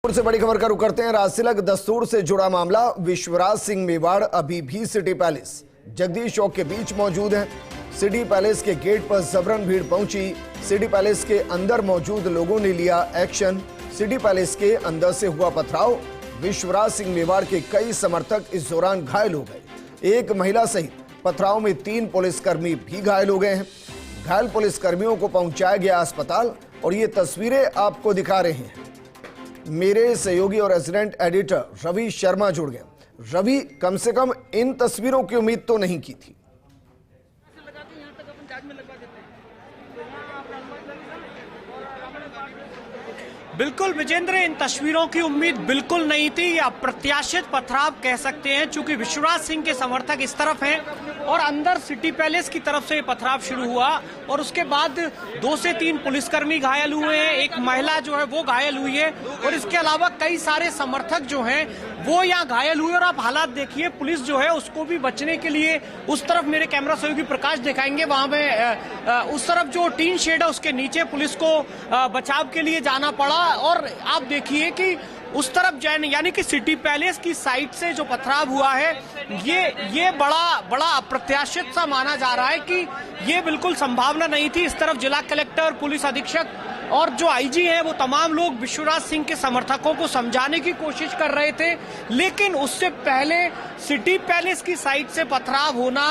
से बड़ी खबर का रुख करते हैं। राजतिलक दस्तूर से जुड़ा मामला। विश्वराज सिंह मेवाड़ अभी भी सिटी पैलेस जगदीश चौक के बीच मौजूद हैं। सिटी पैलेस के गेट पर जबरन भीड़ पहुंची। सिटी पैलेस के अंदर मौजूद लोगों ने लिया एक्शन। सिटी पैलेस के अंदर से हुआ पथराव। विश्वराज सिंह मेवाड़ के कई समर्थक इस दौरान घायल हो गए। एक महिला सहित पथराव में 3 पुलिसकर्मी भी घायल हो गए हैं। घायल पुलिसकर्मियों को पहुंचाया गया अस्पताल और ये तस्वीरें आपको दिखा रहे हैं। मेरे सहयोगी और रेजिडेंट एडिटर रवि शर्मा जुड़ गए। रवि, कम से कम इन तस्वीरों की उम्मीद तो नहीं की थी। बिल्कुल विजेंद्र, इन तस्वीरों की उम्मीद बिल्कुल नहीं थी। ये अप्रत्याशित पथराव कह सकते हैं, चूंकि विश्वराज सिंह के समर्थक इस तरफ हैं और अंदर सिटी पैलेस की तरफ से ये पथराव शुरू हुआ और उसके बाद 2 से 3 पुलिसकर्मी घायल हुए हैं। एक महिला जो है वो घायल हुई है और इसके अलावा कई सारे समर्थक जो हैं वो यहाँ घायल हुए। और आप हालात देखिए, पुलिस जो है उसको भी बचने के लिए उस तरफ मेरे कैमरा सहयोगी प्रकाश दिखाएंगे, वहां पे उस तरफ जो टीन शेड है उसके नीचे पुलिस को बचाव के लिए जाना पड़ा। और आप देखिए कि उस तरफ यानी कि सिटी पैलेस की साइड से जो पथराव हुआ है ये बड़ा अप्रत्याशित सा माना जा रहा है कि ये बिल्कुल संभावना नहीं थी। इस तरफ जिला कलेक्टर, पुलिस अधीक्षक और जो आईजी हैं वो तमाम लोग विश्वराज सिंह के समर्थकों को समझाने की कोशिश कर रहे थे, लेकिन उससे पहले सिटी पैलेस की साइड से पथराव होना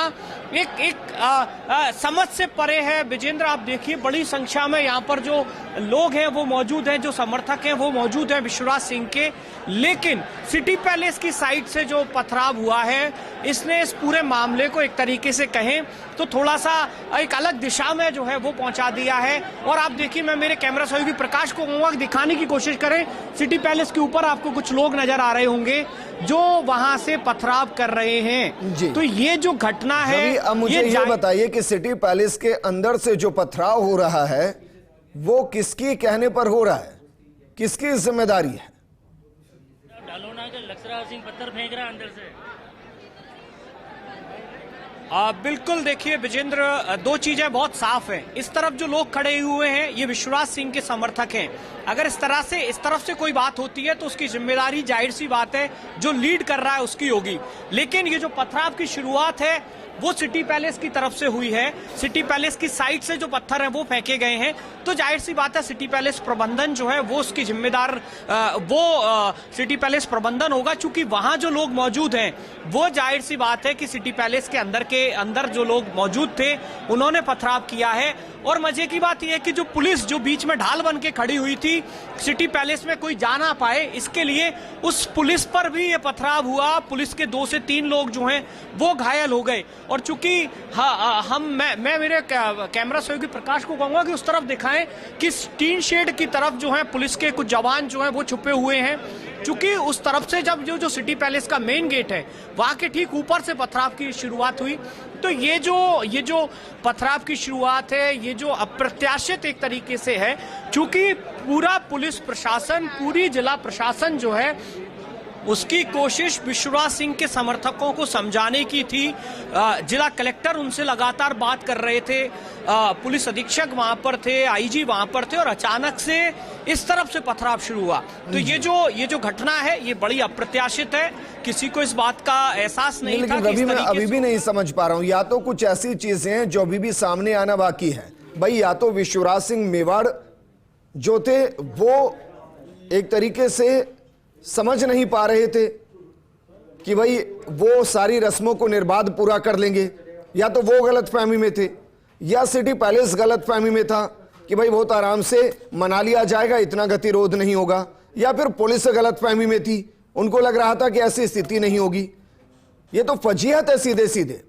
एक समझ से परे है। विजेंद्र, आप देखिए बड़ी संख्या में यहाँ पर जो लोग हैं वो मौजूद हैं, जो समर्थक हैं वो मौजूद हैं विश्वराज सिंह के, लेकिन सिटी पैलेस की साइड से जो पथराव हुआ है इसने इस पूरे मामले को एक तरीके से कहें तो थोड़ा सा एक अलग दिशा में जो है वो पहुंचा दिया है। और आप देखिए, मैं मेरे कैमरा सहयोगी प्रकाश को कहूंगा दिखाने की कोशिश करें। सिटी पैलेस के ऊपर आपको कुछ लोग नजर आ रहे होंगे जो वहां से पथराव कर रहे हैं जी। तो ये जो घटना है, अब मुझे ये बताइए कि सिटी पैलेस के अंदर से जो पथराव हो रहा है वो किसकी कहने पर हो रहा है, किसकी जिम्मेदारी है? सिंह पत्थर फेंक रहा है अंदर से। बिल्कुल देखिए विजेंद्र, 2 चीजें बहुत साफ हैं। इस तरफ जो लोग खड़े हुए हैं ये विश्वराज सिंह के समर्थक हैं। अगर इस तरफ से कोई बात होती है तो उसकी जिम्मेदारी जाहिर सी बात है जो लीड कर रहा है उसकी होगी। लेकिन ये जो पथराव की शुरुआत है वो सिटी पैलेस की तरफ से हुई है। सिटी पैलेस की साइड से जो पत्थर हैं वो फेंके गए हैं, तो जाहिर सी बात है सिटी पैलेस प्रबंधन जो है वो उसकी जिम्मेदार सिटी पैलेस प्रबंधन होगा, चूंकि वहां जो लोग मौजूद हैं वो जाहिर सी बात है कि सिटी पैलेस के अंदर जो लोग मौजूद थे उन्होंने पथराव किया है। और मजे की बात यह है कि जो पुलिस जो बीच में ढाल बन के खड़ी हुई थी, सिटी पैलेस में कोई जा ना पाए इसके लिए, उस पुलिस पर भी ये पथराव हुआ। पुलिस के 2 से 3 लोग जो हैं वो घायल हो गए। और चूंकि मैं मेरे कैमरा सहयोगी प्रकाश को कहूंगा कि उस तरफ दिखाएं कि टीन शेड की तरफ जो है पुलिस के कुछ जवान जो हैं वो छुपे हुए हैं, चूंकि उस तरफ से जब जो सिटी पैलेस का मेन गेट है वहां के ठीक ऊपर से पथराव की शुरुआत हुई। तो ये जो पथराव की शुरुआत है ये जो अप्रत्याशित एक तरीके से है, चूंकि पूरा पुलिस प्रशासन, पूरी जिला प्रशासन जो है उसकी कोशिश विश्वराज सिंह के समर्थकों को समझाने की थी। जिला कलेक्टर उनसे लगातार बात कर रहे थे, पुलिस अधीक्षक वहां पर थे, आईजी वहां पर थे, और अचानक से इस तरफ से पथराव शुरू हुआ। तो ये जो घटना है ये बड़ी अप्रत्याशित है, किसी को इस बात का एहसास नहीं था। लेकिन मैं अभी भी नहीं समझ पा रहा हूं, या तो कुछ ऐसी चीजें हैं जो अभी भी सामने आना बाकी है। भाई, या तो विश्वराज सिंह मेवाड़ जो थे वो एक तरीके से समझ नहीं पा रहे थे कि भाई वो सारी रस्मों को निर्बाध पूरा कर लेंगे, या तो वो गलतफहमी में थे, या सिटी पैलेस गलतफहमी में था कि भाई बहुत आराम से मना लिया जाएगा, इतना गतिरोध नहीं होगा, या फिर पुलिस गलतफहमी में थी, उनको लग रहा था कि ऐसी स्थिति नहीं होगी। ये तो फजीहत है सीधे सीधे।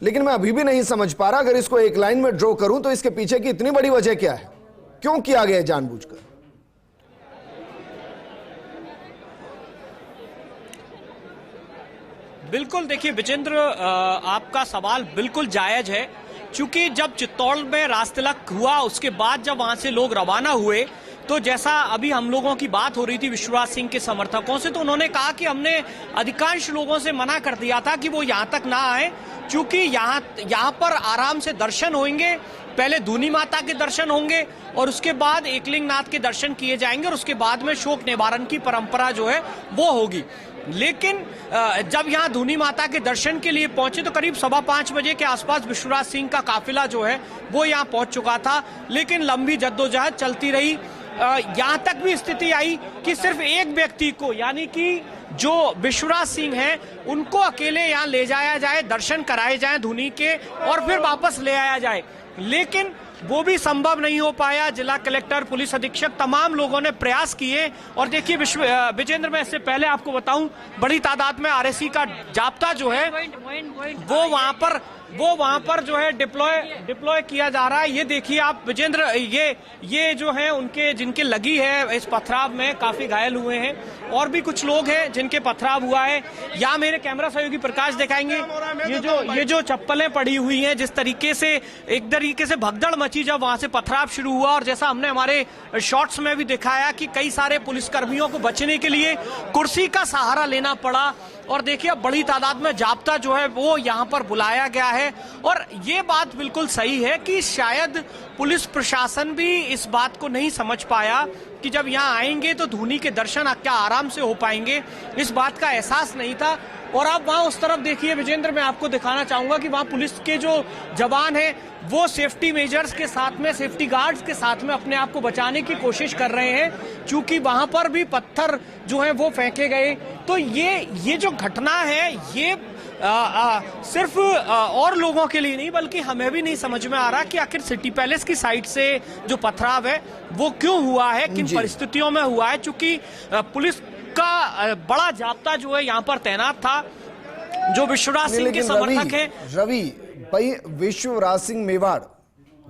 लेकिन मैं अभी भी नहीं समझ पा रहा, अगर इसको एक लाइन में ड्रॉ करूं तो इसके पीछे की इतनी बड़ी वजह क्या है, क्यों किया गया जानबूझकर? बिल्कुल देखिए विजेंद्र, आपका सवाल बिल्कुल जायज है, क्योंकि जब चित्तौड़ में राजतिलक हुआ उसके बाद जब वहां से लोग रवाना हुए तो जैसा अभी हम लोगों की बात हो रही थी विश्वराज सिंह के समर्थकों से, तो उन्होंने कहा कि हमने अधिकांश लोगों से मना कर दिया था कि वो यहाँ तक ना आए, क्योंकि यहाँ पर आराम से दर्शन होंगे। पहले धूनी माता के दर्शन होंगे और उसके बाद एकलिंगनाथ के दर्शन किए जाएंगे और उसके बाद में शोक निवारण की परंपरा जो है वो होगी। लेकिन जब यहाँ धूनी माता के दर्शन के लिए पहुंचे तो करीब 5:15 बजे के आसपास विश्वराज सिंह का काफिला जो है वो यहाँ पहुंच चुका था, लेकिन लंबी जद्दोजहद चलती रही। यहाँ तक भी स्थिति आई कि सिर्फ एक व्यक्ति को, यानी कि जो विश्वराज सिंह हैं, उनको अकेले यहाँ ले जाया जाए, दर्शन कराए जाए धूनी के और फिर वापस ले आया जाए, लेकिन वो भी संभव नहीं हो पाया। जिला कलेक्टर, पुलिस अधीक्षक, तमाम लोगों ने प्रयास किए। और देखिए विजेंद्र, मैं इससे पहले आपको बताऊं, बड़ी तादाद में आरएसी का जाब्ता जो है वो वहां पर जो है डिप्लॉय किया जा रहा है। ये देखिए आप विजेंद्र, ये जो है उनके जिनके लगी है इस पथराव में काफी घायल हुए हैं, और भी कुछ लोग हैं जिनके पथराव हुआ है। यहाँ मेरे कैमरा सहयोगी प्रकाश दिखाएंगे ये जो चप्पलें पड़ी हुई हैं, जिस तरीके से एक तरीके से भगदड़ मची जब वहां से पथराव शुरू हुआ। और जैसा हमने हमारे शॉट्स में भी दिखाया कि कई सारे पुलिसकर्मियों को बचने के लिए कुर्सी का सहारा लेना पड़ा। और देखिए बड़ी तादाद में जाब्ता जो है वो यहाँ पर बुलाया गया है। और ये बात बिल्कुल सही है कि शायद पुलिस प्रशासन भी इस बात को नहीं समझ पाया कि जब यहाँ आएंगे तो धूनी के दर्शन क्या आराम से हो पाएंगे, इस बात का एहसास नहीं था। और आप वहां उस तरफ देखिए विजेंद्र, मैं आपको दिखाना चाहूंगा कि वहां पुलिस के जो जवान हैं वो सेफ्टी मेजर्स के साथ में, सेफ्टी गार्ड्स के साथ में अपने आप को बचाने की कोशिश कर रहे हैं, क्योंकि वहां पर भी पत्थर जो है वो फेंके गए। तो ये जो घटना है ये सिर्फ और लोगों के लिए नहीं बल्कि हमें भी नहीं समझ में आ रहा कि आखिर सिटी पैलेस की साइड से जो पथराव है वो क्यों हुआ है, किन परिस्थितियों में हुआ है। चूंकि पुलिस का बड़ा जाब्ता जो है यहाँ पर तैनात था, जो विश्वराज सिंह के समर्थक हैं। रवि भाई, विश्वराज सिंह मेवाड़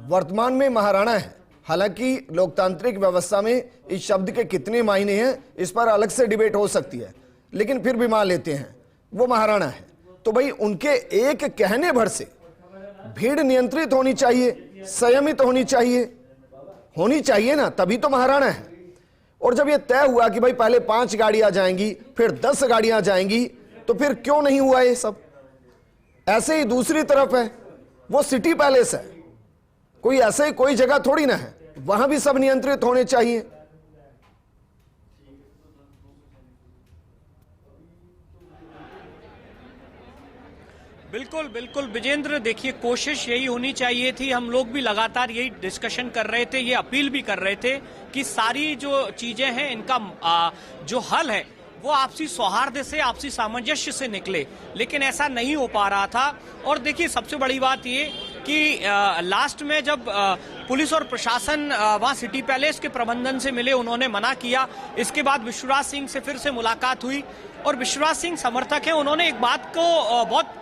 वर्तमान में महाराणा है। हालांकि लोकतांत्रिक व्यवस्था में इस शब्द के कितने मायने हैं इस पर अलग से डिबेट हो सकती है, लेकिन फिर भी मान लेते हैं वो महाराणा है। तो भाई उनके एक कहने भर से भीड़ नियंत्रित होनी चाहिए, संयमित होनी चाहिए ना, तभी तो महाराणा है। और जब ये तय हुआ कि भाई पहले 5 गाड़ियां जाएंगी फिर 10 गाड़ियां जाएंगी, तो फिर क्यों नहीं हुआ ये सब। ऐसे ही दूसरी तरफ है वो सिटी पैलेस है, कोई ऐसे ही कोई जगह थोड़ी ना है, वहां भी सब नियंत्रित होने चाहिए। बिल्कुल बिल्कुल विजेंद्र, देखिए कोशिश यही होनी चाहिए थी। हम लोग भी लगातार यही डिस्कशन कर रहे थे, ये अपील भी कर रहे थे कि सारी जो चीजें हैं इनका जो हल है वो आपसी सौहार्द से, आपसी सामंजस्य से निकले, लेकिन ऐसा नहीं हो पा रहा था। और देखिए सबसे बड़ी बात ये कि लास्ट में जब पुलिस और प्रशासन वहां सिटी पैलेस के प्रबंधन से मिले, उन्होंने मना किया। इसके बाद विश्वराज सिंह से फिर से मुलाकात हुई और विश्वराज सिंह समर्थक हैं, उन्होंने एक बात को बहुत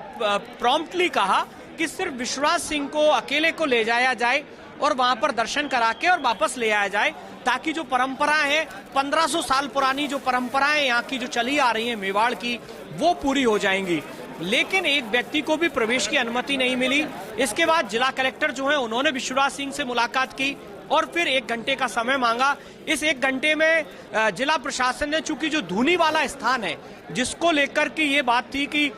प्रॉम्प्टली कहा कि सिर्फ विश्वराज सिंह को अकेले को ले जाया जाए और वहां पर दर्शन करा के और वापस ले आया जाए, ताकि जो परंपराएं हैं 1500 साल पुरानी जो परंपराएं यहाँ की जो चली आ रही हैं मेवाड़ की, वो पूरी हो जाएंगी। लेकिन एक व्यक्ति को भी प्रवेश की अनुमति नहीं मिली। इसके बाद जिला कलेक्टर जो है उन्होंने विश्वराज सिंह से मुलाकात की और फिर 1 घंटे का समय मांगा। इस 1 घंटे में जिला प्रशासन ने, चूंकि जो धूनी वाला स्थान है जिसको लेकर की ये बात थी कि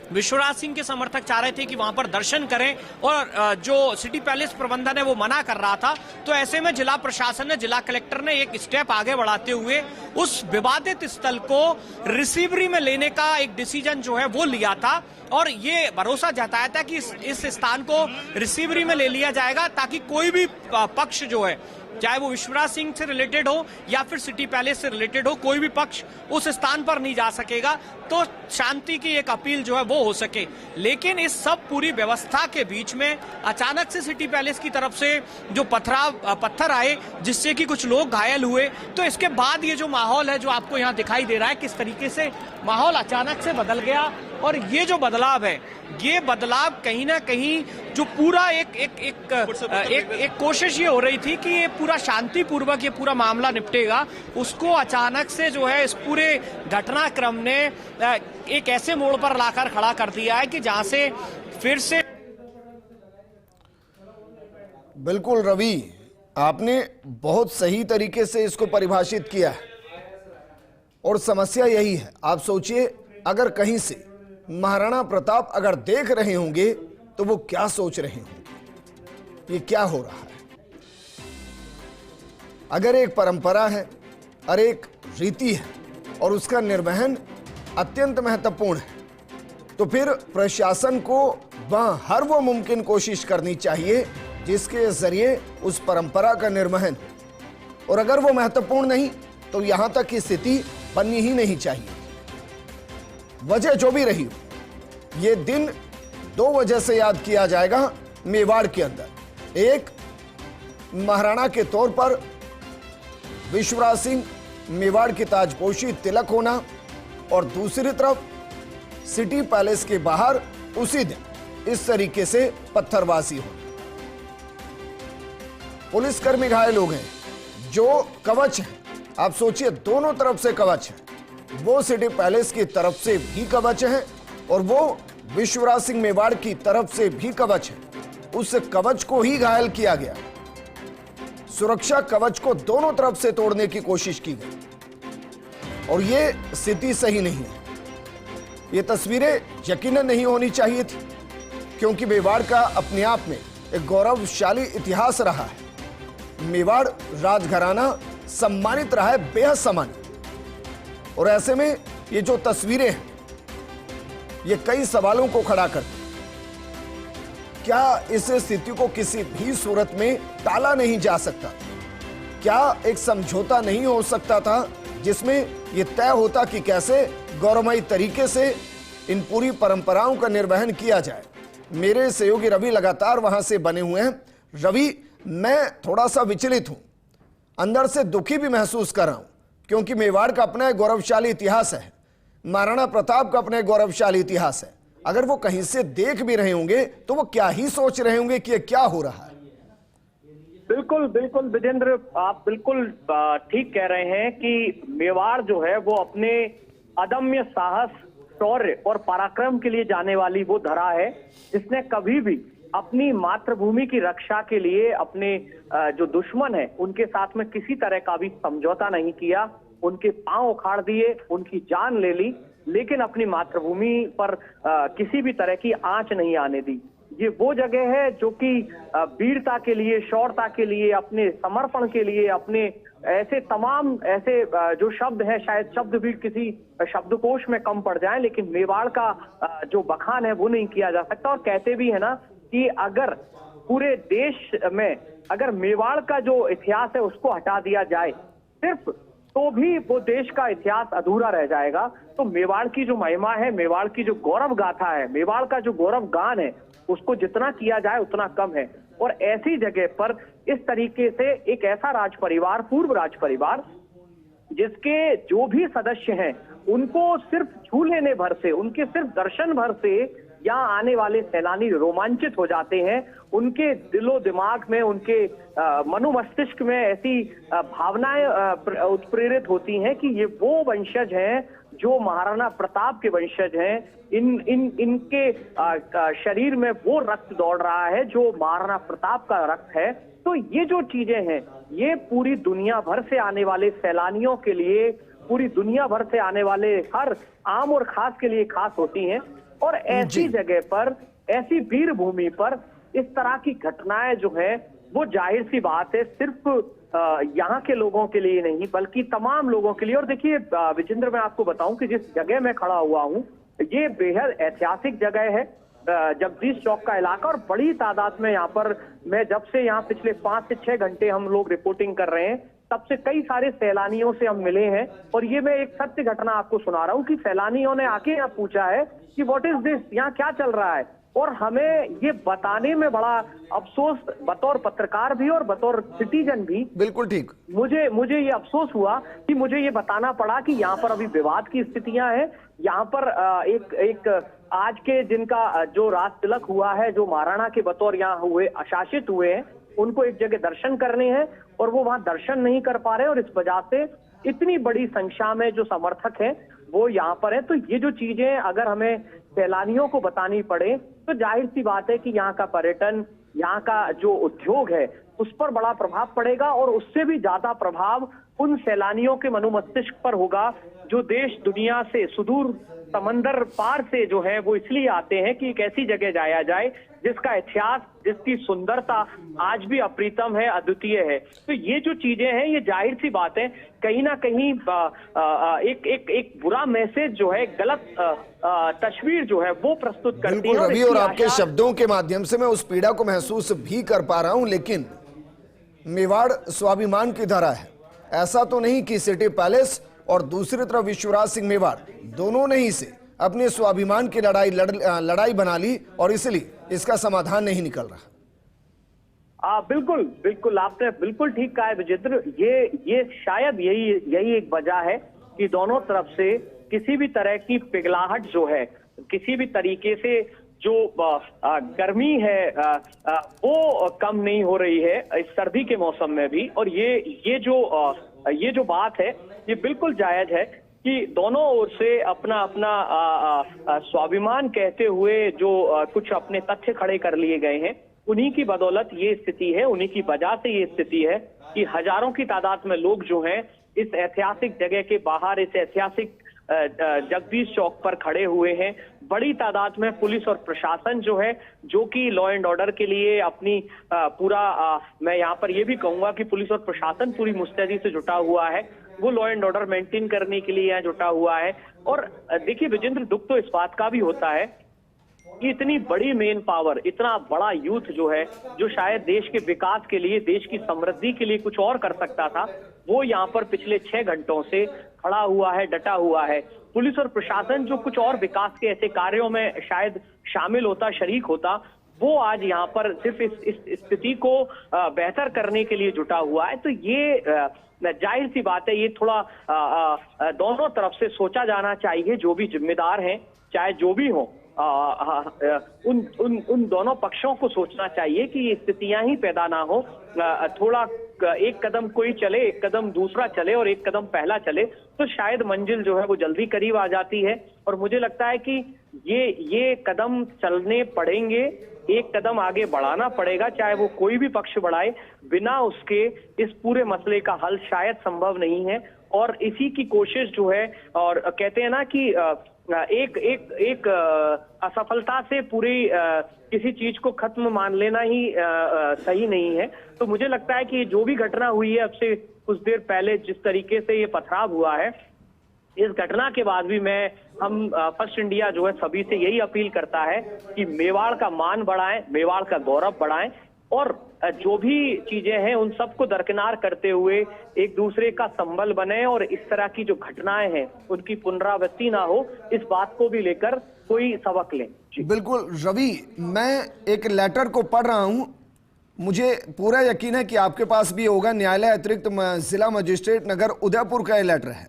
विश्वराज सिंह के समर्थक चाह रहे थे कि वहां पर दर्शन करें और जो सिटी पैलेस प्रबंधन है वो मना कर रहा था, तो ऐसे में जिला प्रशासन ने, जिला कलेक्टर ने एक स्टेप आगे बढ़ाते हुए उस विवादित स्थल को रिसीवरी में लेने का एक डिसीजन जो है वो लिया था और ये भरोसा जताया था कि इस स्थान को रिसीवरी में ले लिया जाएगा, ताकि कोई भी पक्ष जो है, चाहे वो विश्वराज सिंह से रिलेटेड हो या फिर सिटी पैलेस से रिलेटेड हो, कोई भी पक्ष उस स्थान पर नहीं जा सकेगा, तो शांति की एक अपील जो है वो हो सके। लेकिन इस सब पूरी व्यवस्था के बीच में अचानक से सिटी पैलेस की तरफ से जो पत्थर आए जिससे कि कुछ लोग घायल हुए, तो इसके बाद ये जो माहौल है जो आपको यहाँ दिखाई दे रहा है, किस तरीके से माहौल अचानक से बदल गया। और ये जो बदलाव है, ये बदलाव कहीं ना कहीं जो पूरा एक कोशिश ये हो रही थी कि ये पूरा शांतिपूर्वक ये पूरा मामला निपटेगा, उसको अचानक से जो है इस पूरे घटनाक्रम ने एक ऐसे मोड़ पर लाकर खड़ा कर दिया है कि जहां से फिर से। बिल्कुल रवि, आपने बहुत सही तरीके से इसको परिभाषित किया है और समस्या यही है। आप सोचिए, अगर कहीं से महाराणा प्रताप अगर देख रहे होंगे तो वो क्या सोच रहे होंगे, ये क्या हो रहा है। अगर एक परंपरा है और एक रीति है और उसका निर्वहन अत्यंत महत्वपूर्ण है, तो फिर प्रशासन को वहां हर वो मुमकिन कोशिश करनी चाहिए जिसके जरिए उस परंपरा का निर्वहन, और अगर वो महत्वपूर्ण नहीं तो यहां तक की स्थिति बननी ही नहीं चाहिए। वजह जो भी रही हो, ये दिन दो वजह से याद किया जाएगा मेवाड़ के अंदर। एक, महाराणा के तौर पर विश्वराज सिंह मेवाड़ की ताजपोशी तिलक होना, और दूसरी तरफ सिटी पैलेस के बाहर उसी दिन इस तरीके से पत्थरबाजी होना। पुलिसकर्मी घायल हो गए। जो कवच है, आप सोचिए दोनों तरफ से कवच है, वो सिटी पैलेस की तरफ से भी कवच है और वो विश्वराज सिंह मेवाड़ की तरफ से भी कवच है। उस कवच को ही घायल किया गया। सुरक्षा कवच को दोनों तरफ से तोड़ने की कोशिश की गई और ये स्थिति सही नहीं है। ये तस्वीरें यकीनन नहीं होनी चाहिए थी, क्योंकि मेवाड़ का अपने आप में एक गौरवशाली इतिहास रहा है। मेवाड़ राजघराना सम्मानित रहा है, बेहद सम्मानित। और ऐसे में ये जो तस्वीरें हैं, ये कई सवालों को खड़ा करती। क्या इस स्थिति को किसी भी सूरत में टाला नहीं जा सकता? क्या एक समझौता नहीं हो सकता था जिसमें यह तय होता कि कैसे गौरवमयी तरीके से इन पूरी परंपराओं का निर्वहन किया जाए? मेरे सहयोगी रवि लगातार वहां से बने हुए हैं। रवि, मैं थोड़ा सा विचलित हूं, अंदर से दुखी भी महसूस कर रहा हूं, क्योंकि मेवाड़ का अपना एक गौरवशाली इतिहास है, महाराणा प्रताप का अपना एक गौरवशाली इतिहास है। अगर वो कहीं से देख भी रहे होंगे तो वो क्या ही सोच रहे होंगे कि ये क्या हो रहा है। बिल्कुल बिल्कुल विजेंद्र, आप बिल्कुल ठीक कह रहे हैं कि मेवाड़ जो है वो अपने अदम्य साहस, शौर्य और पराक्रम के लिए जाने वाली वो धरा है जिसने कभी भी अपनी मातृभूमि की रक्षा के लिए अपने जो दुश्मन है उनके साथ में किसी तरह का भी समझौता नहीं किया। उनके पांव उखाड़ दिए, उनकी जान ले ली, लेकिन अपनी मातृभूमि पर किसी भी तरह की आंच नहीं आने दी। ये वो जगह है जो कि वीरता के लिए, शौर्यता के लिए, अपने समर्पण के लिए, अपने ऐसे तमाम ऐसे जो शब्द हैं, शायद शब्द भी किसी शब्दकोश में कम पड़ जाएं, लेकिन मेवाड़ का जो बखान है वो नहीं किया जा सकता। और कहते भी है ना कि अगर पूरे देश में अगर मेवाड़ का जो इतिहास है उसको हटा दिया जाए सिर्फ, तो भी वो देश का इतिहास अधूरा रह जाएगा। तो मेवाड़ की जो महिमा है, मेवाड़ की जो गौरव गाथा है, मेवाड़ का जो गौरव गान है, उसको जितना किया जाए उतना कम है। और ऐसी जगह पर इस तरीके से एक ऐसा राज परिवार, पूर्व राज परिवार, जिसके जो भी सदस्य हैं उनको सिर्फ छू लेने भर से, उनके सिर्फ दर्शन भर से यहाँ आने वाले सैलानी रोमांचित हो जाते हैं। उनके दिलो दिमाग में, उनके मनोमस्तिष्क में ऐसी भावनाएं उत्प्रेरित होती हैं कि ये वो वंशज हैं जो महाराणा प्रताप के वंशज हैं। इनके शरीर में वो रक्त दौड़ रहा है जो महाराणा प्रताप का रक्त है। तो ये जो चीजें हैं, ये पूरी दुनिया भर से आने वाले सैलानियों के लिए, पूरी दुनिया भर से आने वाले हर आम और खास के लिए खास होती हैं। और ऐसी जगह पर, ऐसी वीर भूमि पर इस तरह की घटनाएं जो है वो जाहिर सी बात है सिर्फ यहाँ के लोगों के लिए नहीं बल्कि तमाम लोगों के लिए। और देखिए विजेंद्र, मैं आपको बताऊं कि जिस जगह मैं खड़ा हुआ हूं ये बेहद ऐतिहासिक जगह है, जगदीश चौक का इलाका। और बड़ी तादाद में यहाँ पर, मैं जब से यहाँ पिछले 5 से 6 घंटे हम लोग रिपोर्टिंग कर रहे हैं, तब से कई सारे सैलानियों से हम मिले हैं। और ये मैं एक सत्य घटना आपको सुना रहा हूँ कि सैलानियों ने आके यहाँ पूछा है कि व्हाट इज दिस, यहाँ क्या चल रहा है। और हमें ये बताने में बड़ा अफसोस, बतौर पत्रकार भी और बतौर सिटीजन भी। बिल्कुल ठीक। मुझे ये अफसोस हुआ कि मुझे ये बताना पड़ा कि यहाँ पर अभी विवाद की स्थितियां हैं। यहाँ पर एक आज के जिनका जो राज तिलक हुआ है, जो महाराणा के बतौर यहाँ हुए, अशासित हुए हैं, उनको एक जगह दर्शन करने हैं और वो वहां दर्शन नहीं कर पा रहे। और इस वजह से इतनी बड़ी संख्या में जो समर्थक हैं वो यहाँ पर है। तो ये जो चीजें अगर हमें सैलानियों को बतानी पड़े तो जाहिर सी बात है कि यहाँ का पर्यटन, यहाँ का जो उद्योग है उस पर बड़ा प्रभाव पड़ेगा और उससे भी ज्यादा प्रभाव उन सैलानियों के मनोमस्तिष्क पर होगा जो देश दुनिया से सुदूर समंदर पार से जो है वो इसलिए आते हैं कि एक ऐसी जगह जाया जाए जिसका इतिहास, जिसकी सुंदरता आज भी अप्रीतम है, अद्वितीय है। तो ये जो चीजें हैं, ये जाहिर सी बात है कहीं ना कहीं एक बुरा मैसेज जो है, गलत तस्वीर जो है वो प्रस्तुत करती है। बिल्कुल रवि, और आपके शब्दों के माध्यम से मैं उस पीड़ा को महसूस भी कर पा रहा हूं, लेकिन मेवाड़ स्वाभिमान की धरा है। ऐसा तो नहीं कि सिटी पैलेस और दूसरी तरफ विश्वराज सिंह मेवाड़ दोनों ने ही से अपने स्वाभिमान की लड़ाई बना ली और इसलिए इसका समाधान नहीं निकल रहा। बिल्कुल बिल्कुल, आपने बिल्कुल ठीक कहा है विजेंद्र। ये शायद यही एक वजह है कि दोनों तरफ से किसी भी तरह की पिघलाहट जो है, किसी भी तरीके से जो गर्मी है वो कम नहीं हो रही है इस सर्दी के मौसम में भी। और ये जो बात है ये बिल्कुल जायज है कि दोनों ओर से अपना अपना स्वाभिमान कहते हुए जो कुछ अपने तथ्य खड़े कर लिए गए हैं, उन्हीं की बदौलत ये स्थिति है, उन्हीं की वजह से ये स्थिति है कि हजारों की तादाद में लोग जो हैं इस ऐतिहासिक जगह के बाहर, इस ऐतिहासिक जगदीश चौक पर खड़े हुए हैं। बड़ी तादाद में पुलिस और प्रशासन जो है, जो कि लॉ एंड ऑर्डर के लिए अपनी मैं यहाँ पर ये भी कहूंगा कि पुलिस और प्रशासन पूरी मुस्तैदी से जुटा हुआ है, वो लॉ एंड ऑर्डर मेंटेन करने के लिए यहाँ जुटा हुआ है। और देखिए विजेंद्र, दुख तो इस बात का भी होता है कि इतनी बड़ी मेन पावर, इतना बड़ा यूथ जो है, जो शायद देश के विकास के लिए, देश की समृद्धि के लिए कुछ और कर सकता था, वो यहाँ पर पिछले 6 घंटों से खड़ा हुआ है, डटा हुआ है। पुलिस और प्रशासन जो कुछ और विकास के ऐसे कार्यों में शायद शामिल होता, शरीक होता, वो आज यहाँ पर सिर्फ इस स्थिति को बेहतर करने के लिए जुटा हुआ है। तो ये जाहिर सी बात है, ये थोड़ा दोनों तरफ से सोचा जाना चाहिए। जो भी जिम्मेदार हैं, चाहे जो भी हो, उन दोनों पक्षों को सोचना चाहिए कि ये स्थितियां ही पैदा ना हो। थोड़ा एक कदम कोई चले, एक कदम दूसरा चले और एक कदम पहला चले, तो शायद मंजिल जो है वो जल्दी करीब आ जाती है। और मुझे लगता है कि ये कदम चलने पड़ेंगे, एक कदम आगे बढ़ाना पड़ेगा, चाहे वो कोई भी पक्ष बढ़ाए। बिना उसके इस पूरे मसले का हल शायद संभव नहीं है। और इसी की कोशिश जो है, और कहते हैं ना कि एक असफलता से पूरी किसी चीज को खत्म मान लेना ही सही नहीं है। तो मुझे लगता है कि जो भी घटना हुई है अब से कुछ देर पहले, जिस तरीके से ये पथराव हुआ है, इस घटना के बाद भी हम फर्स्ट इंडिया जो है सभी से यही अपील करता है कि मेवाड़ का मान बढ़ाएं, मेवाड़ का गौरव बढ़ाएं और जो भी चीजें हैं उन सबको दरकिनार करते हुए एक दूसरे का संबल बने और इस तरह की जो घटनाएं हैं उनकी पुनरावृत्ति ना हो, इस बात को भी लेकर कोई सबक लें। बिल्कुल रवि, मैं एक लेटर को पढ़ रहा हूं, मुझे पूरा यकीन है कि आपके पास भी होगा। न्यायालय अतिरिक्त जिला मजिस्ट्रेट नगर उदयपुर का ये लेटर है।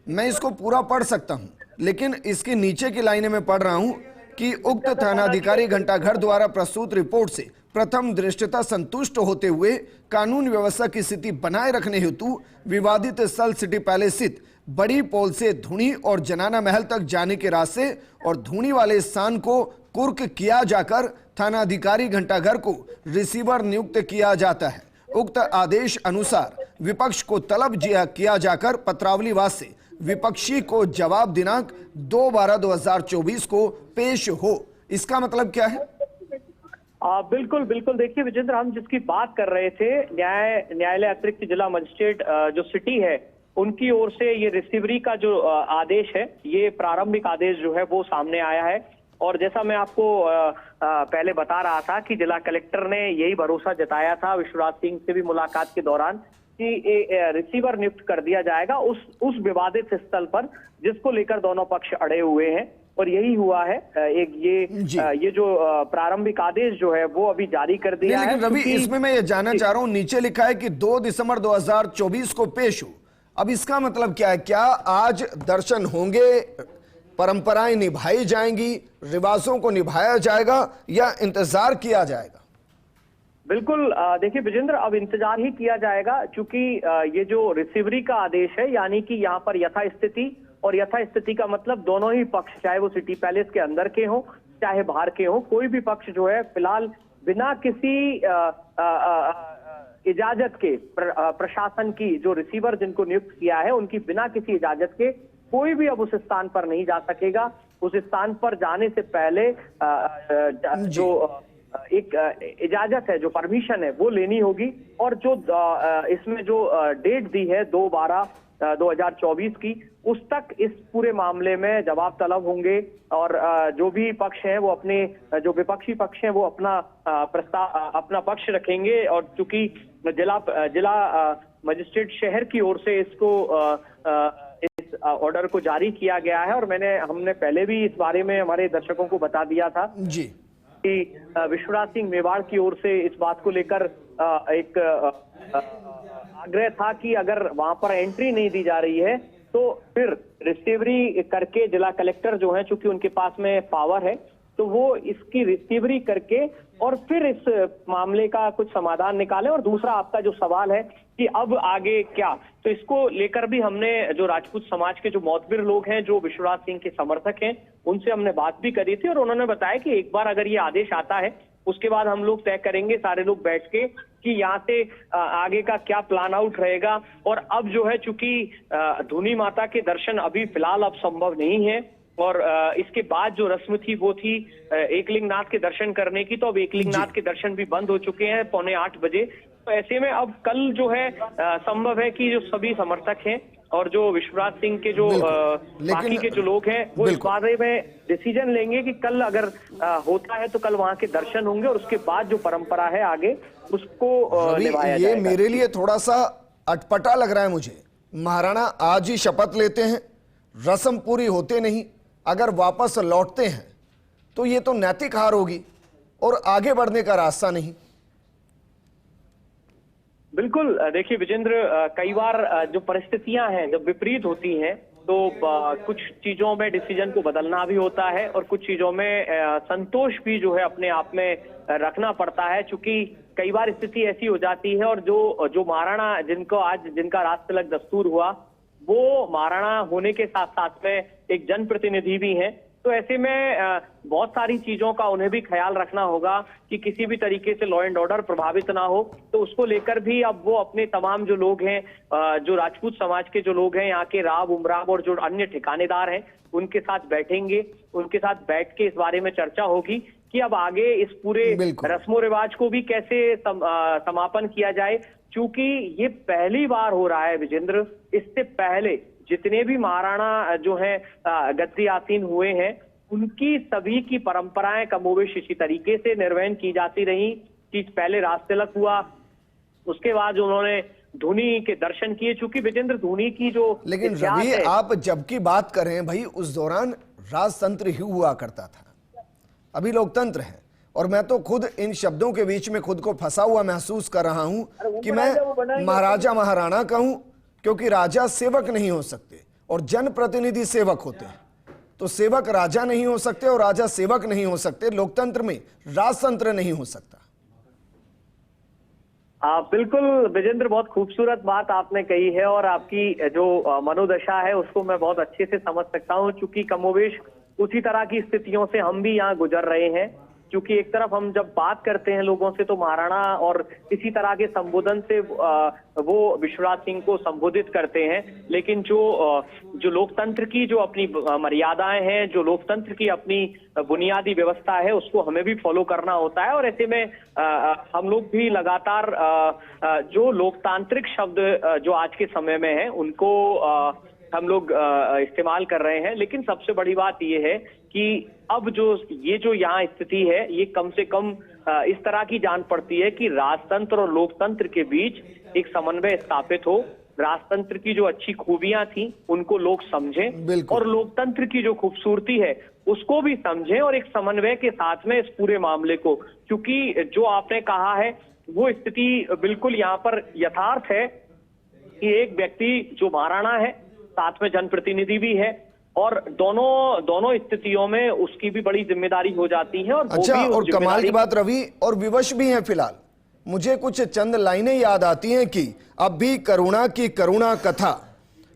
मैं इसको पूरा पढ़ सकता हूं, लेकिन इसके नीचे की लाइनें मैं पढ़ रहा हूं कि उक्त थानाधिकारी घंटाघर द्वारा प्रस्तुत रिपोर्ट से प्रथम दृष्टता संतुष्ट होते हुए कानून व्यवस्था की स्थिति बनाए रखने हेतु विवादित स्थल सिटी पैलेस स्थित बड़ी पोल से धूनी और जनाना महल तक जाने के रास्ते और धूनी वाले स्थान को कुर्क किया जाकर थानाधिकारी घंटाघर को रिसीवर नियुक्त किया जाता है। उक्त आदेश अनुसार विपक्ष को तलब किया जाकर पत्रावलीवास से विपक्षी को जवाब दिनांक 2/12/2024 को पेश हो। इसका मतलब क्या है? बिल्कुल बिल्कुल, देखिए विजेंद्र, हम जिसकी बात कर रहे थे, न्यायालय अतिरिक्त जिला मजिस्ट्रेट जो सिटी है उनकी ओर से ये रिसीवरी का जो आदेश है, ये प्रारंभिक आदेश जो है वो सामने आया है। और जैसा मैं आपको पहले बता रहा था कि जिला कलेक्टर ने यही भरोसा जताया था विश्वराज सिंह से भी मुलाकात के दौरान कि रिसीवर नियुक्त कर दिया जाएगा उस विवादित स्थल पर जिसको लेकर दोनों पक्ष अड़े हुए हैं। और यही हुआ है। ये जो प्रारंभिक आदेश जो है वो अभी जारी कर दिया है। रवि, इसमें मैं ये जानना चाह रहा हूं, नीचे लिखा है कि 2 दिसंबर 2024 को पेश हो। अब इसका मतलब क्या है? क्या आज दर्शन होंगे, परंपराएं निभाई जाएंगी, रिवाजों को निभाया जाएगा या इंतजार किया जाएगा? बिल्कुल, देखिए विजेंद्र, अब इंतजार ही किया जाएगा, क्योंकि ये जो रिसीवरी का आदेश है, यानी कि यहाँ पर यथास्थिति, और यथास्थिति का मतलब दोनों ही पक्ष, चाहे वो सिटी पैलेस के अंदर के हों चाहे बाहर के हों, कोई भी पक्ष जो है फिलहाल बिना किसी इजाजत के प्रशासन की जो रिसीवर जिनको नियुक्त किया है उनकी बिना किसी इजाजत के कोई भी अब उस स्थान पर नहीं जा सकेगा। उस स्थान पर जाने से पहले जो एक इजाजत है, जो परमिशन है, वो लेनी होगी। और जो इसमें जो डेट दी है 2/12/2024 की, उस तक इस पूरे मामले में जवाब तलब होंगे और जो भी पक्ष है वो अपने, जो विपक्षी पक्ष है वो अपना पक्ष रखेंगे। और चूंकि जिला मजिस्ट्रेट शहर की ओर से इसको इस ऑर्डर को जारी किया गया है और हमने पहले भी इस बारे में हमारे दर्शकों को बता दिया था जी कि विश्वराज सिंह मेवाड़ की ओर से इस बात को लेकर एक आग्रह था कि अगर वहां पर एंट्री नहीं दी जा रही है तो फिर रिसीवरी करके जिला कलेक्टर जो है, चूंकि उनके पास में पावर है, तो वो इसकी रिसीवरी करके और फिर इस मामले का कुछ समाधान निकाले। और दूसरा आपका जो सवाल है कि अब आगे क्या, तो इसको लेकर भी हमने जो राजपूत समाज के जो मोतबिर लोग हैं, जो विश्वराज सिंह के समर्थक हैं, उनसे हमने बात भी करी थी और उन्होंने बताया कि एक बार अगर ये आदेश आता है उसके बाद हम लोग तय करेंगे सारे लोग बैठ के कि यहाँ से आगे का क्या प्लान आउट रहेगा। और अब जो है, चूंकि धूनी माता के दर्शन अभी फिलहाल अब संभव नहीं है और इसके बाद जो रस्म थी वो थी एकलिंगनाथ के दर्शन करने की, तो अब एकलिंगनाथ के दर्शन भी बंद हो चुके हैं 7:45 बजे। तो ऐसे में अब कल जो है संभव है कि जो सभी समर्थक हैं और जो विश्वराज सिंह के जो बाकी के जो लोग हैं वो इस बारे में डिसीजन लेंगे कि कल अगर होता है तो कल वहां के दर्शन होंगे और उसके बाद जो परंपरा है आगे उसको निभाया जाएगा। ये मेरे लिए थोड़ा सा अटपटा लग रहा है मुझे। महाराणा आज ही शपथ लेते हैं, रस्म पूरी होते नहीं, अगर वापस लौटते हैं तो ये तो नैतिक हार होगी और आगे बढ़ने का रास्ता नहीं। बिल्कुल, देखिए विजेंद्र, कई बार जो परिस्थितियां हैं जब विपरीत होती हैं तो कुछ चीजों में डिसीजन को बदलना भी होता है और कुछ चीजों में संतोष भी जो है अपने आप में रखना पड़ता है। चूंकि कई बार स्थिति ऐसी हो जाती है और जो महाराणा जिनका राज तिलक दस्तूर हुआ वो महाराणा होने के साथ साथ में एक जनप्रतिनिधि भी हैं। तो ऐसे में बहुत सारी चीजों का उन्हें भी ख्याल रखना होगा कि किसी भी तरीके से लॉ एंड ऑर्डर प्रभावित ना हो। तो उसको लेकर भी अब वो अपने तमाम जो लोग हैं, जो राजपूत समाज के जो लोग हैं, यहाँ के राव उमराव और जो अन्य ठिकानेदार हैं, उनके साथ बैठेंगे। उनके साथ बैठ के इस बारे में चर्चा होगी कि अब आगे इस पूरे रस्मों रिवाज को भी कैसे समापन किया जाए। चूंकि ये पहली बार हो रहा है विजेंद्र, इससे पहले जितने भी महाराणा जो हैं गद्दी आसीन हुए हैं उनकी सभी की परंपराएं कमोबेश इसी तरीके से निर्वहन की जाती रही कि पहले राज तिलक हुआ, उसके बाद उन्होंने धूनी के दर्शन किए। चूंकि विजेंद्र धूनी की जो, लेकिन रवि आप जबकि बात कर रहे हैं भाई, उस दौरान राजतंत्र ही हुआ करता था, अभी लोकतंत्र है। और मैं तो खुद इन शब्दों के बीच में खुद को फंसा हुआ महसूस कर रहा हूं कि मैं महाराजा महाराणा कहूं, क्योंकि राजा सेवक नहीं हो सकते और जनप्रतिनिधि सेवक होते हैं। तो सेवक राजा नहीं हो सकते और राजा सेवक नहीं हो सकते। लोकतंत्र में राजतंत्र नहीं हो सकता। बिल्कुल विजेंद्र, बहुत खूबसूरत बात आपने कही है और आपकी जो मनोदशा है उसको मैं बहुत अच्छे से समझ सकता हूं। चूंकि कमोवेश उसी तरह की स्थितियों से हम भी यहाँ गुजर रहे हैं। क्योंकि एक तरफ हम जब बात करते हैं लोगों से तो महाराणा और इसी तरह के संबोधन से वो विश्वराज सिंह को संबोधित करते हैं, लेकिन जो लोकतंत्र की जो अपनी मर्यादाएं हैं, जो लोकतंत्र की अपनी बुनियादी व्यवस्था है, उसको हमें भी फॉलो करना होता है। और ऐसे में हम लोग भी लगातार जो लोकतांत्रिक शब्द जो आज के समय में है उनको हम लोग इस्तेमाल कर रहे हैं। लेकिन सबसे बड़ी बात यह है कि अब जो यहाँ स्थिति है ये कम से कम इस तरह की जान पड़ती है कि राजतंत्र और लोकतंत्र के बीच एक समन्वय स्थापित हो। राजतंत्र की जो अच्छी खूबियां थी उनको लोग समझें और लोकतंत्र की जो खूबसूरती है उसको भी समझें और एक समन्वय के साथ में इस पूरे मामले को, क्योंकि जो आपने कहा है वो स्थिति बिल्कुल यहाँ पर यथार्थ है कि एक व्यक्ति जो महाराणा है साथ में जनप्रतिनिधि भी है और दोनों स्थितियों में उसकी भी बड़ी जिम्मेदारी हो जाती है। और अच्छा, और कमाल की बात रवि, और विवश भी हैं फिलहाल। मुझे कुछ चंद लाइनें याद आती हैं कि अब भी करुणा की करुणा कथा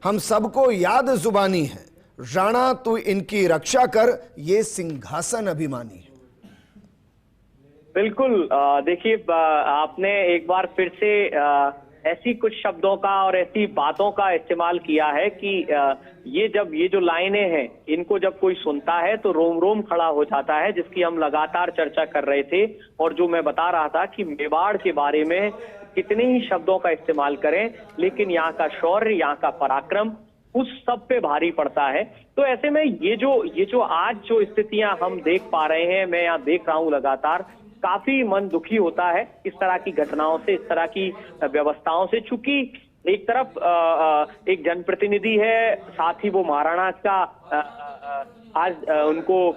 हम सबको याद जुबानी है, राणा तू इनकी रक्षा कर, ये सिंहासन अभिमानी है। बिल्कुल देखिए आपने एक बार फिर से ऐसी कुछ शब्दों का और ऐसी बातों का इस्तेमाल किया है कि ये जो लाइनें हैं इनको जब कोई सुनता है तो रोम रोम खड़ा हो जाता है, जिसकी हम लगातार चर्चा कर रहे थे। और जो मैं बता रहा था कि मेवाड़ के बारे में कितने ही शब्दों का इस्तेमाल करें, लेकिन यहाँ का शौर्य, यहाँ का पराक्रम उस सब पे भारी पड़ता है। तो ऐसे में ये जो आज जो स्थितियां हम देख पा रहे हैं, मैं यहाँ देख रहा हूँ लगातार, काफी मन दुखी होता है इस तरह की घटनाओं से, इस तरह की व्यवस्थाओं से। चूंकि एक तरफ एक जनप्रतिनिधि है, साथ ही वो महाराणा का आज उनको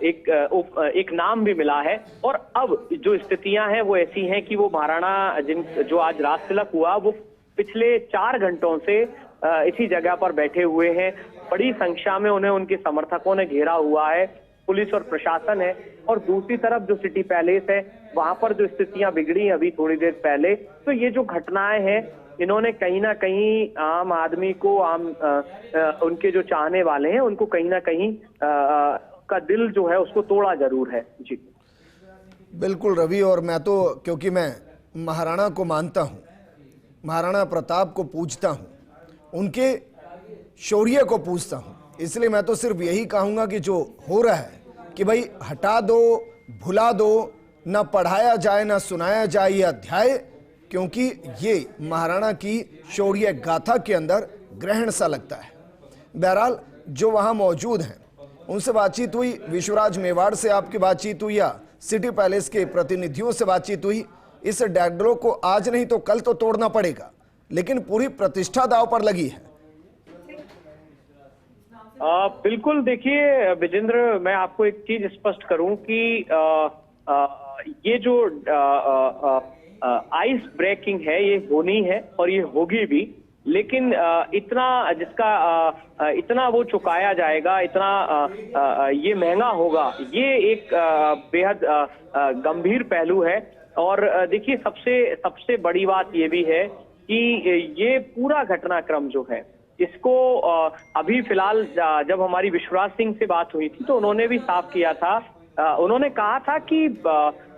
एक नाम भी मिला है। और अब जो स्थितियां हैं वो ऐसी हैं कि वो महाराणा जो आज राज तिलक हुआ, वो पिछले 4 घंटों से इसी जगह पर बैठे हुए हैं। बड़ी संख्या में उन्हें उनके समर्थकों ने घेरा हुआ है, पुलिस और प्रशासन है। और दूसरी तरफ जो सिटी पैलेस है, वहां पर जो स्थितियां बिगड़ी अभी थोड़ी देर पहले, तो ये जो घटनाएं हैं इन्होंने कहीं ना कहीं आम आदमी को, उनके जो चाहने वाले हैं उनको कहीं ना कहीं का दिल जो है उसको तोड़ा जरूर है। जी बिल्कुल रवि, और मैं तो क्योंकि मैं महाराणा को मानता हूँ, महाराणा प्रताप को पूजता हूँ, उनके शौर्य को पूजता हूँ, इसलिए मैं तो सिर्फ यही कहूँगा कि जो हो रहा है कि भाई हटा दो, भुला दो, न पढ़ाया जाए न सुनाया जाए ये अध्याय, क्योंकि ये महाराणा की शौर्य गाथा के अंदर ग्रहण सा लगता है। बहरहाल जो वहाँ मौजूद हैं उनसे बातचीत हुई, विश्वराज मेवाड़ से आपकी बातचीत हुई या सिटी पैलेस के प्रतिनिधियों से बातचीत हुई। इस डैगड्रो को आज नहीं तो कल तो तोड़ना पड़ेगा, लेकिन पूरी प्रतिष्ठा दांव पर लगी है। बिल्कुल, देखिए विजेंद्र, मैं आपको एक चीज स्पष्ट करूं कि ये जो आइस ब्रेकिंग है ये होनी है और ये होगी भी, लेकिन इतना वो चुकाया जाएगा, इतना ये महंगा होगा, ये एक बेहद गंभीर पहलू है। और देखिए सबसे बड़ी बात ये भी है कि ये पूरा घटनाक्रम जो है इसको अभी फिलहाल जब हमारी विश्वराज सिंह से बात हुई थी तो उन्होंने भी साफ किया था, उन्होंने कहा था कि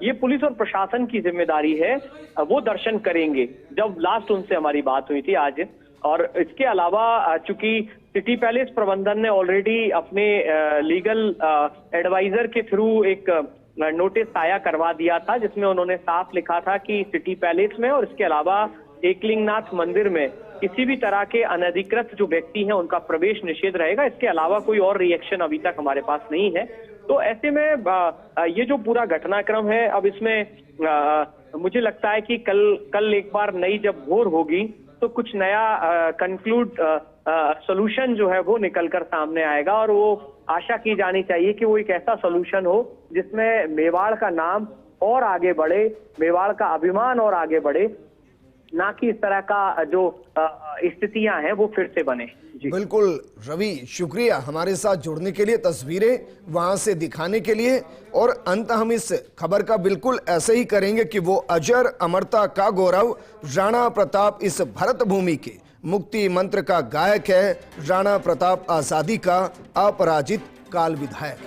ये पुलिस और प्रशासन की जिम्मेदारी है, वो दर्शन करेंगे, जब लास्ट उनसे हमारी बात हुई थी आज। और इसके अलावा चूंकि सिटी पैलेस प्रबंधन ने ऑलरेडी अपने लीगल एडवाइजर के थ्रू एक नोटिस साया करवा दिया था, जिसमें उन्होंने साफ लिखा था कि सिटी पैलेस में और इसके अलावा एकलिंगनाथ मंदिर में किसी भी तरह के अनधिकृत जो व्यक्ति हैं उनका प्रवेश निषेध रहेगा। इसके अलावा कोई और रिएक्शन अभी तक हमारे पास नहीं है। तो ऐसे में ये जो पूरा घटनाक्रम है, अब इसमें मुझे लगता है कि कल एक बार नई जब भोर होगी तो कुछ नया कंक्लूड सोल्यूशन जो है वो निकलकर सामने आएगा। और वो आशा की जानी चाहिए कि वो एक ऐसा सोल्यूशन हो जिसमें मेवाड़ का नाम और आगे बढ़े, मेवाड़ का अभिमान और आगे बढ़े, ना कि इस तरह का जो स्थितियां हैं वो फिर से बने। जी बिल्कुल रवि, शुक्रिया हमारे साथ जुड़ने के लिए, तस्वीरें वहां से दिखाने के लिए। और अंत हम इस खबर का बिल्कुल ऐसे ही करेंगे कि वो अजर अमरता का गौरव राणा प्रताप इस भरत भूमि के मुक्ति मंत्र का गायक है, राणा प्रताप आजादी का अपराजित काल विधायक।